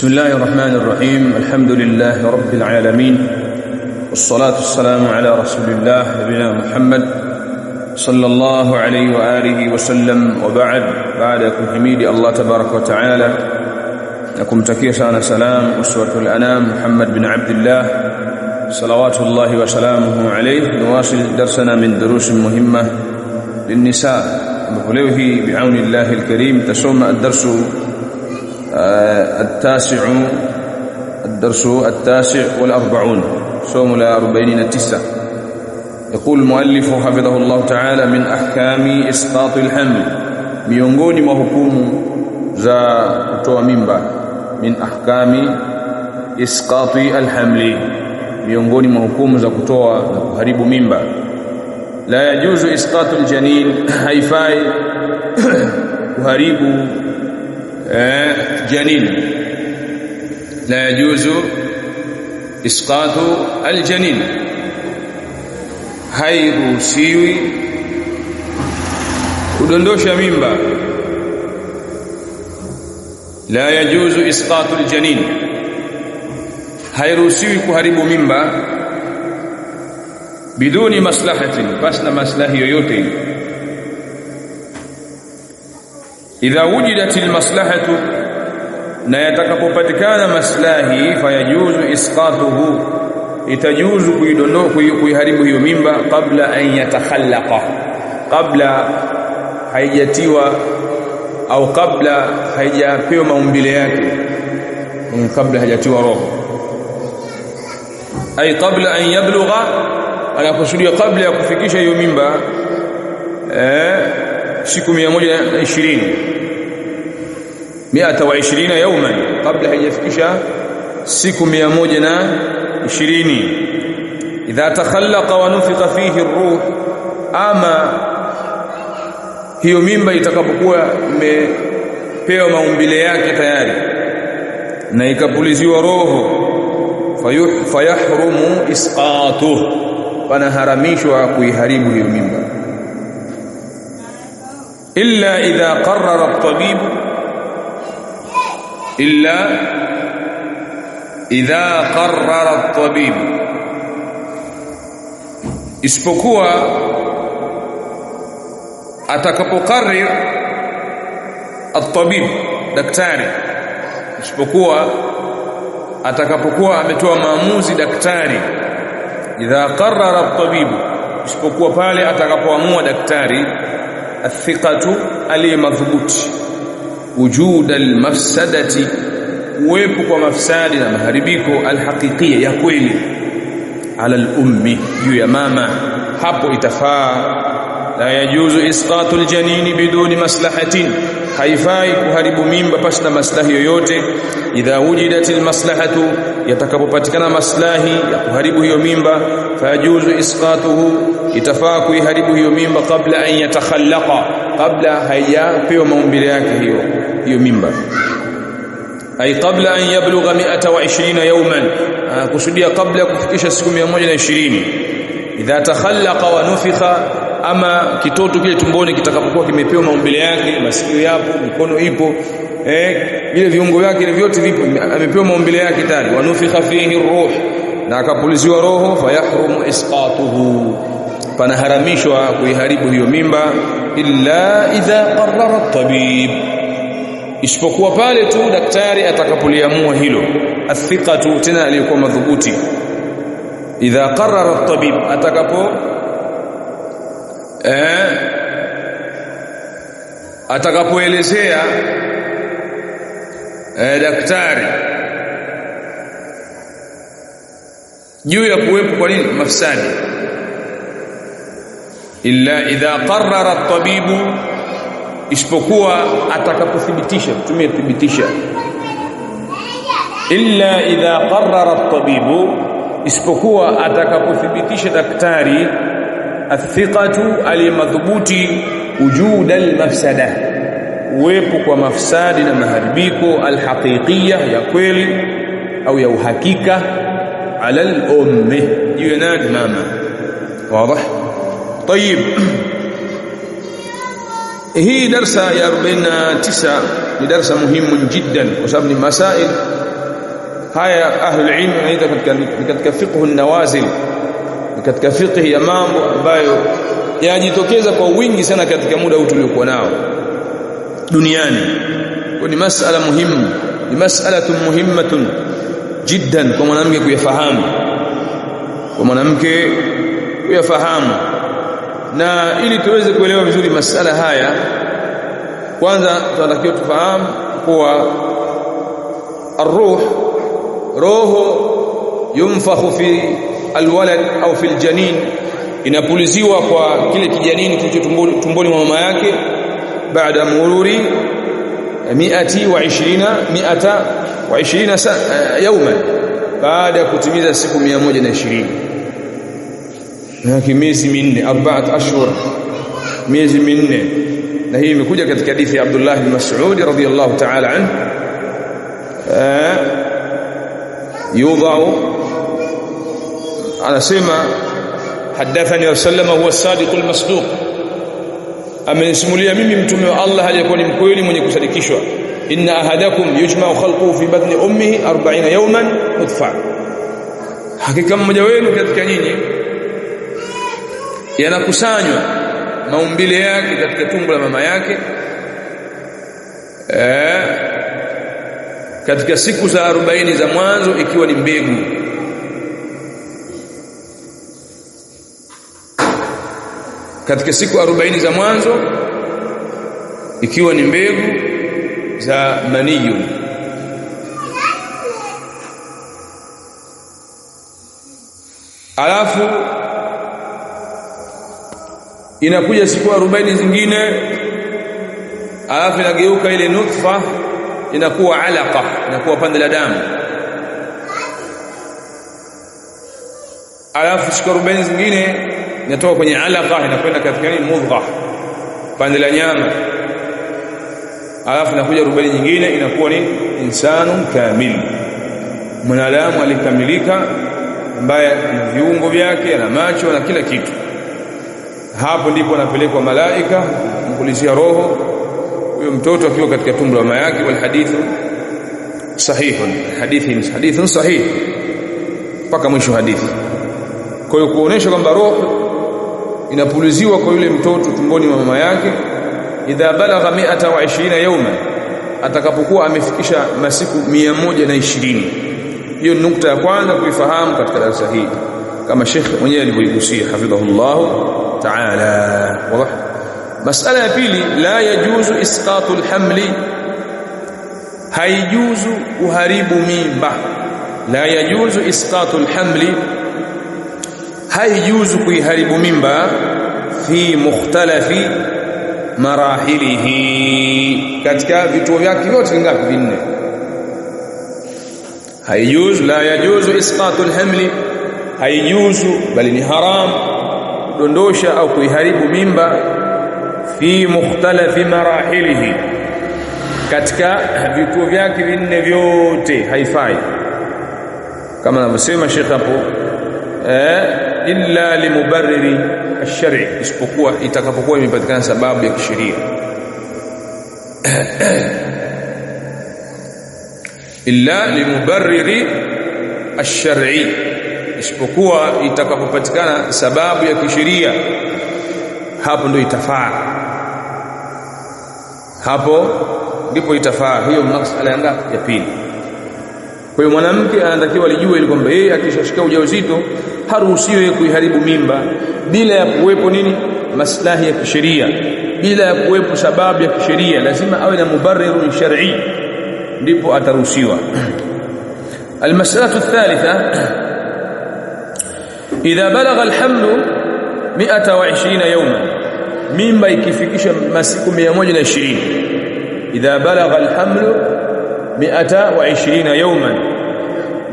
بسم الله الرحمن الرحيم. الحمد لله رب العالمين، والصلاة والسلام على رسول الله نبينا محمد صلى الله عليه وآله وسلم. وبعدكم حميد الله تبارك وتعالى لكم تكيسان سلام أسوة الأنام محمد بن عبد الله صلوات الله وسلامه عليه. نواصل درسنا من دروس مهمة للنساء بفلوه بعون الله الكريم. تسمى الدرس التاسع والأربعون، صوم الأربعين 9. يقول المؤلف حفظه الله تعالى: من أحكام إسقاط الحمل، miongoni mwa hukumu za kutoa mimba. Min ahkami isqati alhamli, miongoni mwa hukumu za kutoa na kuharibu mimba. La yajuzu isqatu aljanin, haifai kuharibu janin. La yajuzu isqatu aljanin, hairuhusiwi kudondosha mimba. La yajuzu isqatu aljanin, hairuhusiwi kuharibu mimba biduni maslahatin, pasna maslahi yoyote. Idha wujidat almaslahatu, na yatakapopatikana maslahi, fayajuzu isqatuhu, itajuzu kuiharibu hiyo mimba kabla an yatakhallaqa, kabla haijatiwa au kabla haijapewa maumbile yake, kabla hajatiwa roho. Ay kabla an yablugha, anakusudia kabla ya kufikisha hiyo mimba siku 120 yawman, kabla haijafikisha siku 120. Idha takhallaqa wa nufikha fihi ar-ruh, ama hiyo mimba itakapokuwa imepewa maumbile yake tayari na ikapuliziwa roho, fayahrumu isqatuh, panaharamishwa kuiharibu hiyo mimba. Illa idha qarrara at-tabib, illa idha qarrara at-tabib, isipokuwa atakapokarrir at-tabib, daktari, isipokuwa atakapokuwa ametoa maamuzi daktari. Idha qarrara at-tabib, isipokuwa pale atakapoamua daktari, athiqatu, aliyemadhubuti, wujud almafsadati, uwepo kwa mafsadi na maharibiko, alhaqiqiyya, ya kweli, ala al-ummi, juu ya mama, hapo itafaa. La yajuzu isqatu aljanini biduni maslahatin, haifai kuharibu mimba pasina maslahi yoyote. Idha wujidat almaslahatu, yatakapopatikana maslahi ya kuharibu hiyo mimba, fayajuzu isqatuhu, itafaa kuiharibu hiyo mimba kabla an yatakhallaqa, kabla haijapewa maumbile yake hiyo mimba. Ay kabla an yablugha 120 yawman, kusudia kabla ya kufikisha siku 120. Idha takhallaqa wa nufikha, ama kitoto kile tumboni kitakapokuwa kimepewa maumbile yake, masikio yapo, mikono ipo, vile viungo vyake vyote vipo, amepewa maumbile yake tayari. Wa nufikha fihi ruh, na akapuliziwa roho, fayahrumu isqatuhu, panaharamishwa kuiharibu hiyo mimba. Illa idha qarrara at-tabib, isipokuwa pale tu daktari atakapoliamua hilo. Athiqatu, tena aliyekuwa madhubuti. Idha qarrara at-tabib, atakapoelezea daktari juu ya kuwepo kwa nini mafsadi. Illa idha qarrara at-tabibu, isipokuwa atakapothibitisha, tumie thibitisha. Illa idha qarrara at-tabibu, isipokuwa atakapothibitisha daktari, athiqatu, aliyemadhubuti, wujud almafsada, uwepo kwa mafsadi na maharibiko, alhaqiqiyya, ya kweli au ya uhakika, ala al-ummi, juu ya nani? Mama. Wazi? Tayib, hii darsa ya 49 ni darsa muhimu jiddan, kwa sababu ni masail haya ahlul ilm wanaita katika fiqh an-nawazil, katika fiqh ya mambo ambayo yanajitokeza kwa wingi sana katika muda huu tuliokuwa nao duniani. Kwa ni masala muhimu, ni mas'alatun muhimmatun jiddan kwa mwanamke kuyafahamu, kwa mwanamke kuyafahamu. Na ili tuweze kuelewa vizuri masala haya, kwanza tunatakiwa tufahamu kuwa الروح roho yumfakhu fi alwalad au fi aljanin, inapuliziwa kwa kile kijanini kilicho tumboni mwa mama yake, baada mururi 120 yawman, baada ya kutimiza siku 120, na miezi minne, 4 ashhur, miezi minne. Na hii imekuja katika hadithi ya Abdullah bin Mas'ud radhiyallahu ta'ala anhu, yudha'u, anasema hadathani Rasulullah huwa as-sadiqul masduq, amenisimulia mimi mtume wa Allah aliyekuwa ni mkweli mwenye kusadikishwa, inna ahadakum yujma'u khalquhu fi batni ummihi 40 yawman nutfa, hakika mmoja wenu katika nyinyi yanakusanywa maumbile yake katika tumbo la mama yake katika siku za 40 za mwanzo ikiwa ni mbegu. Katika siku 40 za mwanzo ikiwa ni mbegu za maniyu. Alafu inakuja siku 40 zingine, alafu inageuka ile nutfa inakuwa alaqa, inakuwa pande la damu. Alafu siku 40 zingine inatoka kwenye alaqa inakwenda katika mudgha, pande la nyama. Alafu inakuja 40 nyingine inakuwa ni insanu kamil, mwanadamu alikamilika, ambaye ana viungo vyake, ana macho na kila kitu. Hapo ndipo anapelekwa malaika kumpulizia roho huyo mtoto akiwa katika tumbo la mama yake. Wal hadithu sahihun, hadithun sahih mpaka mwisho hadithi. Kwa hiyo kuonesha kwamba roho inapuliziwa kwa yule mtoto tumboni mwa mama yake idha balagha 120 yawma, atakapokuwa amefikisha masiku 120. Hiyo nukta ya kwanza kuifahamu katika darasa hili, kama Sheikh mwenyewe alivyoigusia hafidhahullah ta'ala. Wazi. Masala ya pili, la yajuzu isqatul hamli, haijuzu kuharibu mimba. La yajuzu isqatul hamli, haijuzu kuiharibu mimba fi mukhtalafi marahilihi, katika vituo vyake vyote ngapi? Vinne. Haijuzu, la yajuzu isqatul hamli, haijuzu bali ni haram kudondosha au kuiharibu mimba fi mukhtalafi marahilihi, katika vituo vyake vinne vyote haifai, kama anavyosema Sheikh hapo, illa limubarriri ash-shar'i, isipokuwa itakapokuwa imepatikana sababu ya kisheria. Illa limubarriri ash-shar'i, isipokuwa itakapopatikana sababu ya kisheria, hapo ndio itafaa, hapo ndipo itafaa. Hiyo masala ya ngapi? Ya pili. Kwa hiyo mwanamke anatakiwa alijue ili kwamba yeye akishashika ujauzito haruhusiwi kuiharibu mimba bila ya kuwepo nini? Maslahi ya kisheria, bila ya kuwepo sababu ya kisheria. Lazima awe na mubarrirun shar'i, ndipo ataruhusiwa. Almas'alatu athalitha, idha balagha alhamlu 120 yawma, mimba ikifikisha masiku 120. Idha balagha alhamlu 120 yawman,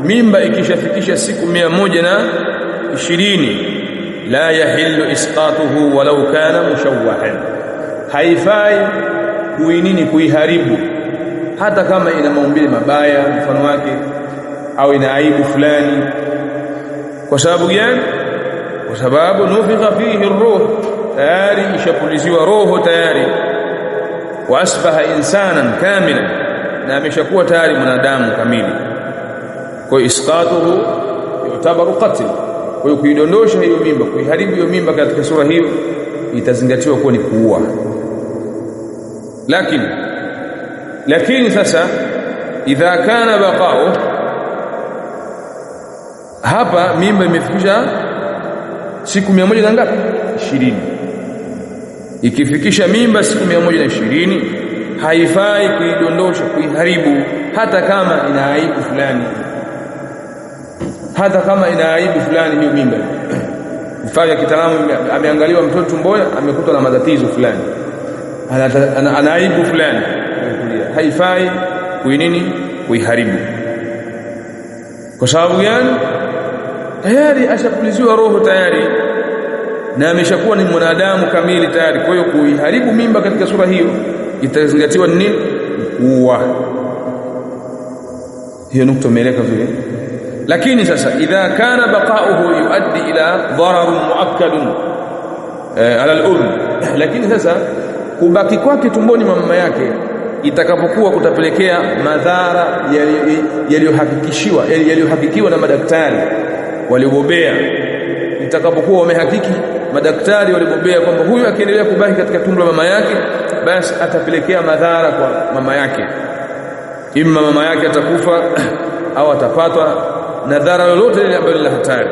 mimba ikishafikisha siku 120, la yahillu isqatuhu walau kana mushawwahan, haifai kuiharibu hata kama ina maumbile mabaya mfano wake, au ina aibu fulani. Kwa sababu gani? Kwa sababu nufikha fihi ar-ruh, tayari ishapuliziwa roho tayari, wa asbaha insanan kamilan, na ameshakuwa tayari mwanadamu kamili. Kwa isqatuhu yutabaru qatl. Kwa hiyo kuidondosha hiyo mimba, kuiharibu hiyo mimba katika sura hiyo itazingatiwa kuwa ni kuua. Lakini sasa idha kana baqa'u, hapa mimba imefikisha siku 100 na ngapi? 20. Ikifikisha mimba siku 120 haifai kuidondosha, kuiharibu, hata kama ina aibu fulani, hiyo mimba. Mfano kitaalamu, ameangaliwa mtoto tumboni, amekutwa na matatizo fulani, ana aibu fulani, haifai kuiharibu. Kwa sababu gani? Tayari ashapuliziwa roho tayari na ameshakuwa ni mwanadamu kamili tayari. Kwa hiyo kuiharibu mimba katika sura hiyo itazingatiwa nini? Kuua. Hiyo nukta imeeleka vile. Lakini sasa idha kana baqa'uhu yuaddi ila dararun muakkadun ala al-um, lakini sasa kubaki kwake tumboni mama yake itakapokuwa kutapelekea madhara yaliyohakikiwa na madaktari waliobobea, itakapokuwa wamehakiki madaktari waliobobea kwamba huyu akiendelea kubaki katika tumbo la mama yake, basi atapelekea madhara kwa mama yake, imma mama yake atakufa au atapatwa na dhara lolote lile ambalo la hatari.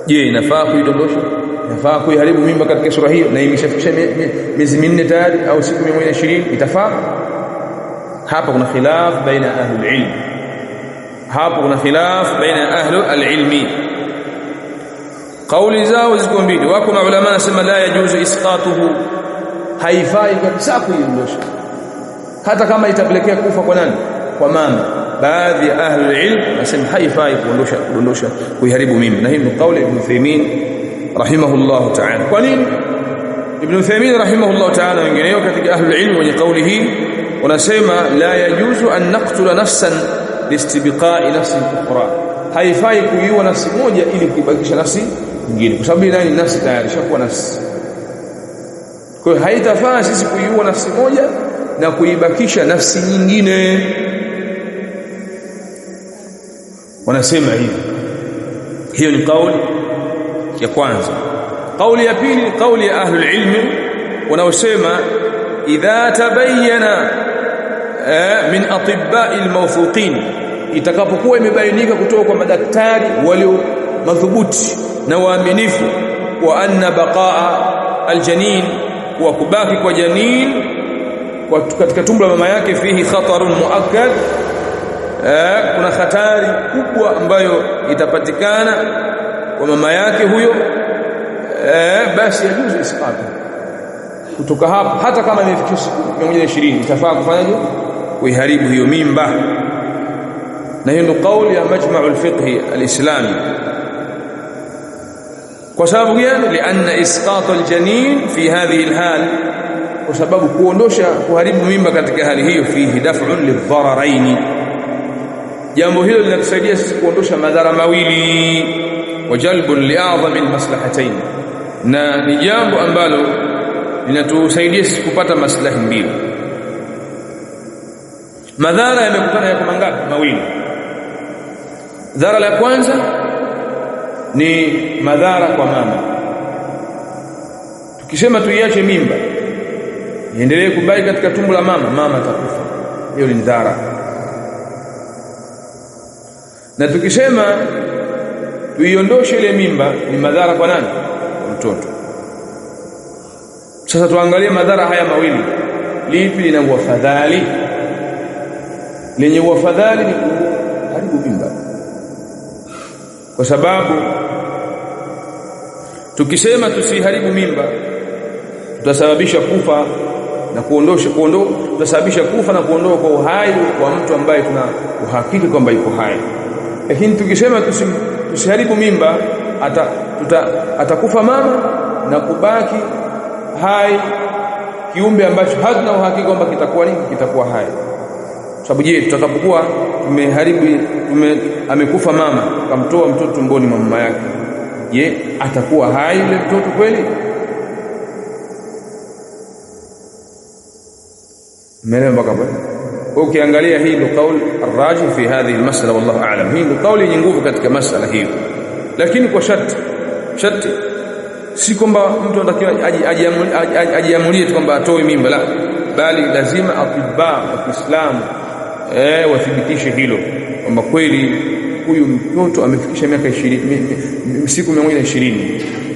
Je, inafaa kuidondosha? Inafaa kuiharibu mimba katika sura hiyo na imeshafikisha miezi 4 tayari au siku 120? Itafaa? Hapa kuna khilaf baina ahli al-ilmi. Kauli zao ziko mbili. Wako maulama wanasema la yajuzu isqatuhu, haifai kabisa kuidondosha hata kama itapelekea kufa kwa nani? Kwa mama. Baadhi ya ahli al-ilm wanasema haifai kudondosha, kuiharibu mimba, na hii ni kauli Ibn Uthaymeen rahimahullah ta'ala. Kwa nini? Ibn Uthaymeen rahimahullah ta'ala wengineo katika ahli al-ilm wenye kauli hii wanasema la yajuzu an naqtula nafsan listibqa'i nafsin ukhra, haifai kuiua nafsi moja ili kuibakisha nafsi nyingine, kwa sababu nani? Nafsi tayari shakuwa nafsi. Kwa hiyo haitafaa sisi kuiua nafsi moja na kuibakisha nafsi nyingine. Wanasema hivi. Hiyo ni kauli ya kwanza. Kauli ya pili ni kauli ya ahli al-ilm wanaosema idha tabayyana min atibba'i al-mawthuqin, itakapokuwa imebainika kutoka kwa madaktari walio madhubuti na waaminifu, wa anna baqa'a al-janin, wa kubaki kwa janin katika tumbo la mama yake, fihi khatarun muakkad, kuna hatari kubwa ambayo itapatikana kwa mama yake huyo, basi yajuzu isqatu. Kutoka hapo hata kama imefikia siku 120 itafaa kufanyaje? Kuiharibu hiyo mimba. Na hiyo ndio kauli ya Majma'u al-Fiqh al-Islami. Kwa sababu gani? Lianna isqatu al-janin fi hadhihi al-hal, kwa sababu kuharibu mimba katika hali hiyo fihi daf'un lidhararain, jambo hilo linatusaidia sisi kuondosha madhara mawili, wa jalbun li'a'zami al-maslahatayn, na ni jambo ambalo linatusaidia sisi kupata maslahi mbili. Madhara yamekutana yako mangapi? Mawili. Dhara la kwanza ni madhara kwa mama. Tukisema tuiache mimba iendelee kubaki katika tumbo la mama atakufa, hiyo ni dhara. Na tukisema tuiondoshe ile mimba ni madhara kwa nani? Kwa mtoto. Sasa tuangalie madhara haya mawili, lipi lina uafadhali? Lenye uafadhali ni kuharibu mimba, kwa sababu tukisema tusiharibu mimba tutasababisha kufa na tutasababisha kufa na kuondoka kwa uhai wa mtu ambaye tuna uhakika kwamba yuko hai. Lakini tukisema tusiharibu mimba atakufa mama na kubaki hai kiumbe ambacho hatuna uhakika kwamba kitakuwa hai. Sababu je, tutakapokuwa amekufa mama kamtoa mtoto tumboni mwa mama yake, je, atakuwa hai yule mtoto kweli? Mmeelewa mpaka hapo? Ukiangalia hii ndio kauli arrajih fi hadhihi almas'ala, wallahu a'lam. Hii ndio kauli yenye nguvu katika masala hiyo, lakini kwa sharti si kwamba mtu anatakiwa ajiamulie tu kwamba atoe mimba, la, bali lazima atibba wa Kiislamu wathibitishe hilo kwamba kweli huyu mtoto amefikisha miaka 20 siku 120.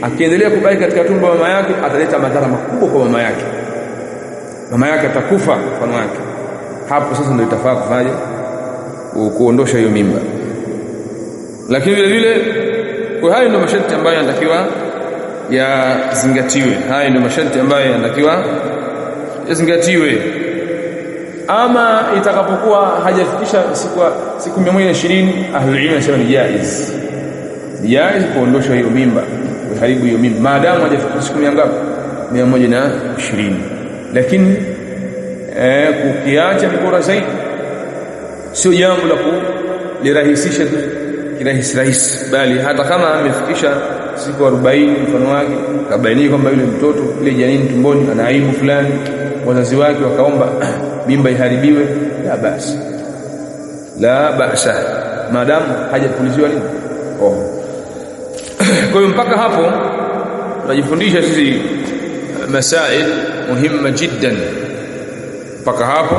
Akiendelea kubaki katika tumbo la mama yake ataleta madhara makubwa kwa mama yake, mama yake atakufa mfano wake. Hapo sasa ndio itafaa kufanya kuondosha hiyo mimba. Lakini vile vile kwa hayo ndio masharti ambayo yanatakiwa yazingatiwe, hayo ndio masharti ambayo yanatakiwa yazingatiwe. Ama itakapokuwa hajafikisha siku 120, ahlul ilm wanasema ni jaiz kuondosha hiyo mimba, kuharibu hiyo mimba maadamu hajafikisha siku ngapi? 120. Lakini kukiacha ni bora zaidi, sio jambo la kulirahisisha kirahisi, bali hata kama amefikisha siku 40 mfano wake, kabaini kwamba yule mtoto ile janini tumboni ana aibu fulani, wazazi wake wakaomba mimba iharibiwe, la basa maadamu hajapuliziwa nini. Kwa hiyo mpaka hapo tunajifundisha sisi masail muhimma jiddan mpaka hapo.